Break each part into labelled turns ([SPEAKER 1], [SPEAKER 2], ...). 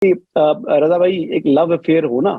[SPEAKER 1] रजा भाई, एक love affair हो ना,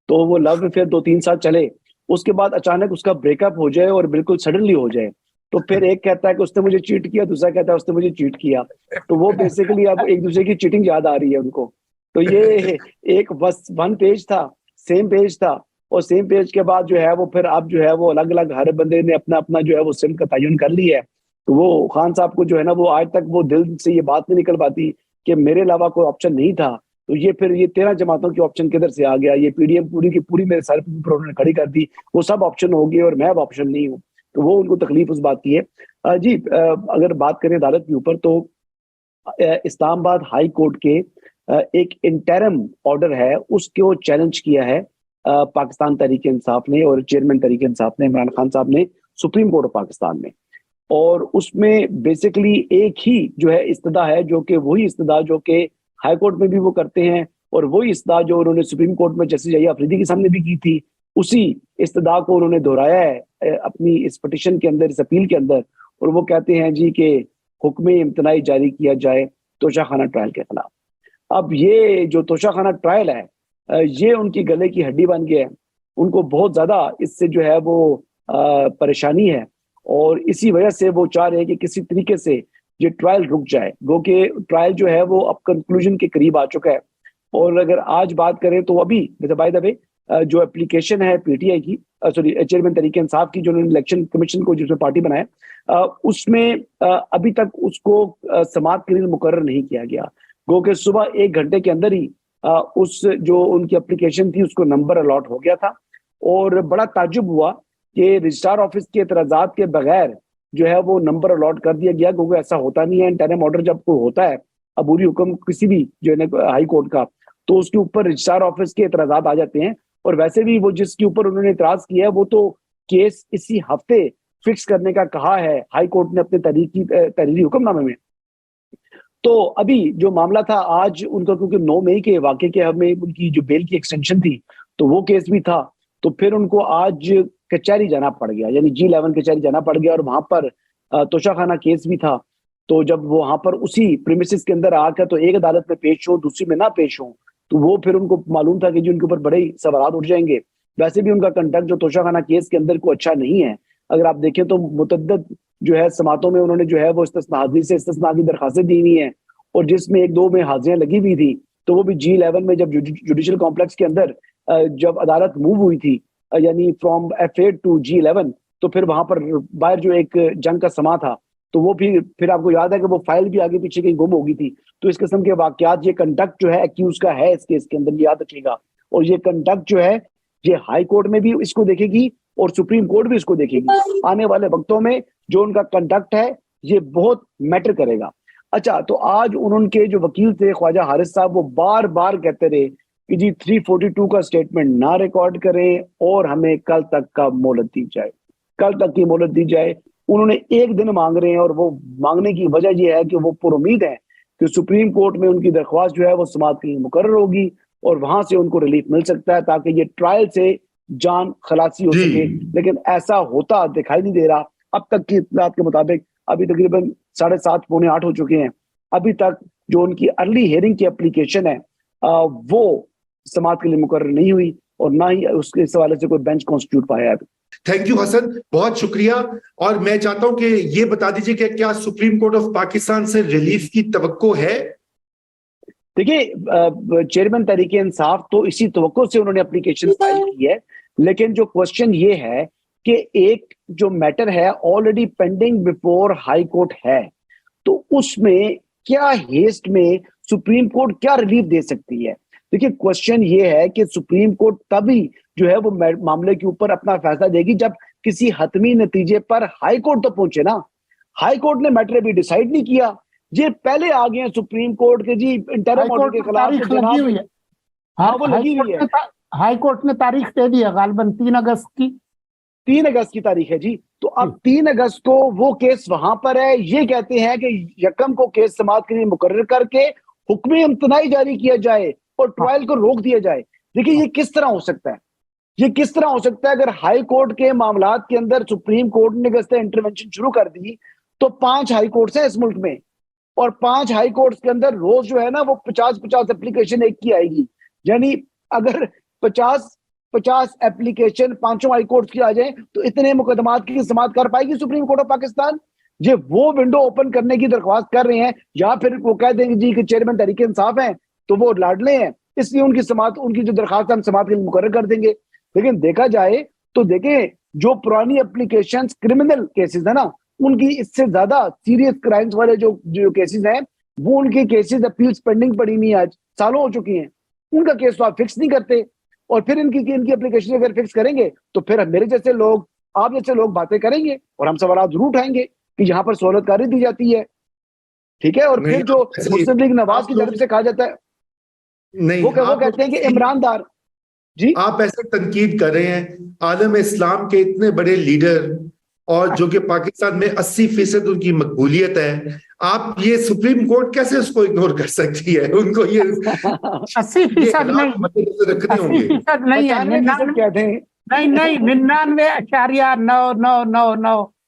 [SPEAKER 1] तो वो लव अफेयर 2-3 साल चले, उसके बाद अचानक उसका ब्रेकअप हो जाए और बिल्कुल सडनली हो जाए, तो फिर एक कहता है कि उसने मुझे चीट किया, दूसरा कहता है उसने मुझे चीट किया। तो वो बेसिकली अब एक दूसरे की चीटिंग याद आ रही है उनको। तो ये एक बस वन पेज था, सेम पेज था, और सेम पेज के बाद जो है वो फिर अब जो है वो अलग अलग हर बंदे ने अपना अपना जो है वो सिम का तयन कर लिया है। तो वो खान साहब को जो है ना, वो आज तक वो दिल से ये बात नहीं निकल पाती कि मेरे अलावा कोई ऑप्शन नहीं था। तो ये फिर ये 13 जमातों की ऑप्शन किधर से आ गया, ये पीडीएम पूरी की पूरी मेरे सर पर उन्होंने खड़ी कर दी, वो सब ऑप्शन हो गए और मैं अब ऑप्शन नहीं हूँ। तो वो उनको तकलीफ उस बात की है। जी, अगर बात करें अदालत के ऊपर, तो इस्लामाबाद हाई कोर्ट के एक इंटरम ऑर्डर है, उसको चैलेंज किया है पाकिस्तान तहरीक इंसाफ ने और चेयरमैन तहरीक इंसाफ ने, इमरान खान साहब ने, सुप्रीम कोर्ट ऑफ पाकिस्तान में। और उसमें बेसिकली एक ही जो है इस्तदा है, जो कि वही इस्तदा जो कि हाई कोर्ट में भी वो करते हैं, और वही इस्तदा जो उन्होंने सुप्रीम कोर्ट में जस्टिस जया अफरीदी के सामने भी की थी, उसी इस्तदा को उन्होंने दोहराया है अपनी इस पिटिशन के अंदर, इस अपील के अंदर। और वो कहते हैं जी कि हुक्म इम्तनाई जारी किया जाए तोशाखाना ट्रायल के खिलाफ। अब ये जो तोशाखाना ट्रायल है, ये उनकी गले की हड्डी बन गया है। उनको बहुत ज्यादा इससे जो है वो परेशानी है, और इसी वजह से वो चाह रहे हैं कि किसी तरीके से ये ट्रायल रुक जाए। वो कि ट्रायल जो है वो अब कंक्लूजन के करीब आ चुका है। और अगर आज बात करें तो अभी बाय द वे जो एप्लीकेशन है पीटीआई की, सॉरी चेयरमैन तहरीक इंसाफ की, जो उन्होंने इलेक्शन कमीशन को जिसमें पार्टी बनाया, उसमें अभी तक उसको समाअत के लिए मुकर्रर नहीं किया गया। गो के सुबह 1 घंटे के अंदर ही उस जो उनकी एप्लीकेशन थी उसको नंबर अलॉट हो गया था। और बड़ा ताज्जुब हुआ कि रजिस्ट्रार ऑफिस के एतराजात के बगैर जो है वो नंबर अलॉट कर दिया गया, क्योंकि ऐसा होता नहीं है। इंटरिम ऑर्डर जब कोई होता है अबूरी हुक्म किसी भी जो है हाई कोर्ट का, तो उसके ऊपर रजिस्ट्रार ऑफिस के एतराजात आ जाते हैं। और वैसे भी वो जिसके ऊपर उन्होंने इतराज किया है वो तो केस इसी हफ्ते फिक्स करने का कहा है हाई कोर्ट ने अपने तहरीरी हुक्मनामे में। तो अभी जो मामला था आज उनका, क्योंकि 9 मई के वाकये के हमें उनकी जो बेल की एक्सटेंशन थी, तो वो केस भी था, तो फिर उनको आज कचहरी जाना पड़ गया, यानी G11 कचहरी जाना पड़ गया। और वहां पर तोशाखाना केस भी था। तो जब वो वहां पर उसी प्रीमिसेस के अंदर आकर तो एक अदालत में पेश हो, दूसरी में ना पेश हो, तो वो फिर उनको मालूम था कि जी उनके ऊपर बड़े ही सवाल उठ जाएंगे। वैसे भी उनका कंडक्ट जो तोशाखाना केस के अंदर को अच्छा नहीं है। अगर आप देखें तो मुतद्दद जो है समातों में उन्होंने जो है वो हाजिरी से इस्तिस्ना की दरखास्तें दी हुई हैं, और जिसमें 1-2 में हाजिरियां लगी हुई थी। तो वो भी G11 में जब जुडिशल कॉम्प्लेक्स के अंदर जब अदालत मूव हुई थी, यानी फ्रॉम F8 टू G11, तो फिर वहां पर बाहर जो एक जंग का समा था, तो वो भी फिर आपको याद है कि वो फाइल भी आगे पीछे कहीं गुम हो गई थी। तो इस किस्म के वाकयात, ये कंडक्ट जो है एक्यूज का है इस केस के अंदर, याद रखिएगा। और ये कंडक्ट जो है ये हाई कोर्ट में भी इसको देखेगी और सुप्रीम कोर्ट भी इसको देखेगी। आने वाले वक्तों में जो उनका कंडक्ट है ये बहुत मैटर करेगा। अच्छा, तो आज उनके जो वकील थे ख्वाजा हारिस साहब, वो बार बार कहते रहे कि जी 342 का स्टेटमेंट ना रिकॉर्ड करें और हमें कल तक का मोहलत दी जाए, कल तक की मोहलत दी जाए। उन्होंने 1 दिन मांग रहे हैं, और वो मांगने की वजह यह है कि वो पुरुमीद है कि सुप्रीम कोर्ट में उनकी दरख्वास्त जो है वो समाअत के लिए मुकर्रर होगी और वहां से उनको रिलीफ मिल सकता है, ताकि ये ट्रायल से जान खलासी हो सके। लेकिन ऐसा होता दिखाई नहीं दे रहा। अब तक की इत्तलात के मुताबिक अभी तकरीबन 7:30 पौने 8 हो चुके हैं, अभी तक जो उनकी अर्ली हियरिंग की एप्लीकेशन है वो समाअत के लिए मुकर्रर नहीं हुई, और ना ही उसके इस हवाले से कोई बेंच कॉन्स्टिट्यूट पाया है।
[SPEAKER 2] थैंक यू हसन, बहुत शुक्रिया। और मैं चाहता हूं कि ये बता दीजिए कि क्या सुप्रीम कोर्ट ऑफ पाकिस्तान से रिलीफ की तवक्को है?
[SPEAKER 1] देखिए, चेयरमैन तहरीक इंसाफ तो इसी तवक्को से उन्होंने एप्लीकेशन फाइल की है। लेकिन जो क्वेश्चन ये है कि एक जो मैटर है already pending before high court है, तो उसमें क्या हेस्ट में सुप्रीम कोर्ट क्या रिलीफ दे सकती है? देखिए, क्वेश्चन ये है कि सुप्रीम कोर्ट तभी जो है वो मामले के ऊपर अपना फैसला देगी जब किसी हतमी नतीजे पर हाई कोर्ट तो पहुंचे ना। हाई कोर्ट ने मैटर अभी डिसाइड नहीं किया, ये पहले आ गए हैं सुप्रीम कोर्ट के जी इंटरिम ऑर्डर के खिलाफ।
[SPEAKER 3] तारीख लगी हुई है।
[SPEAKER 1] हाँ, वो लगी हुई है।
[SPEAKER 3] हाई कोर्ट ने तारीख दे दी है गालिबन 3 अगस्त की।
[SPEAKER 1] 3 अगस्त की तारीख है जी। तो अब 3 अगस्त को वो केस वहां पर है। ये कहते हैं कि यकम को केस समाअत के लिए मुकर्रर करके हुक्म इम्तनाई जारी किया जाए और ट्रायल को रोक दिया जाए। देखिए, ये किस तरह हो सकता है? ये किस तरह हो सकता है? अगर हाई कोर्ट के मामलात के अंदर सुप्रीम कोर्ट ने इंटरवेंशन शुरू कर दी, तो 5 हाई कोर्ट्स हैं इस मुल्क में, और 5 हाई कोर्ट्स के अंदर रोज जो है ना वो 50-50 एप्लीकेशन एक की आएगी। यानी अगर 50 एप्लीकेशन 5 हाई कोर्ट की आ जाए तो इतने मुकदमात की समाअत कर पाएगी सुप्रीम कोर्ट ऑफ पाकिस्तान? ये वो विंडो ओपन करने की दरख्वास्त कर रहे हैं, या फिर वो कह देंगे जी कि चेयरमैन तहरीक इंसाफ हैं तो वो लाडले हैं, इसलिए उनकी समाअत, उनकी जो दरख्वास्त हम समाअत के लिए मुकर्रर कर देंगे। लेकिन देखा जाए तो देखें, जो पुरानी एप्लीकेशन क्रिमिनल केसेस है ना, उनकी इससे ज्यादा सीरियस क्राइम्स वाले जो जो केसेस हैं, वो उनके केसेस अपील्स पेंडिंग पड़ी नहीं, आज सालों हो चुकी हैं, उनका केस तो आप फिक्स नहीं करते। और फिर इनकी एप्लीकेशन अगर फिक्स करेंगे तो फिर मेरे जैसे लोग, आप जैसे लोग बातें करेंगे और हम सवाल जरूर उठाएंगे कि यहाँ पर सहूलतकारी दी जाती है, ठीक है। और फिर जो मुस्लिम लीग नवाज की तरफ से कहा जाता है,
[SPEAKER 2] नहीं,
[SPEAKER 1] वो कहते हैं कि इमरान दार जी,
[SPEAKER 2] आप ऐसे तनकीद कर रहे हैं आलम इस्लाम के इतने बड़े लीडर, और जो कि पाकिस्तान में 80% उनकी मकबूलियत है, आप ये सुप्रीम कोर्ट कैसे उसको इग्नोर कर सकती है? उनको ये
[SPEAKER 3] 80% नहीं,
[SPEAKER 2] रखने होंगे।
[SPEAKER 3] 80% नहीं है,
[SPEAKER 1] 95% कहते हैं।
[SPEAKER 3] नहीं 99.999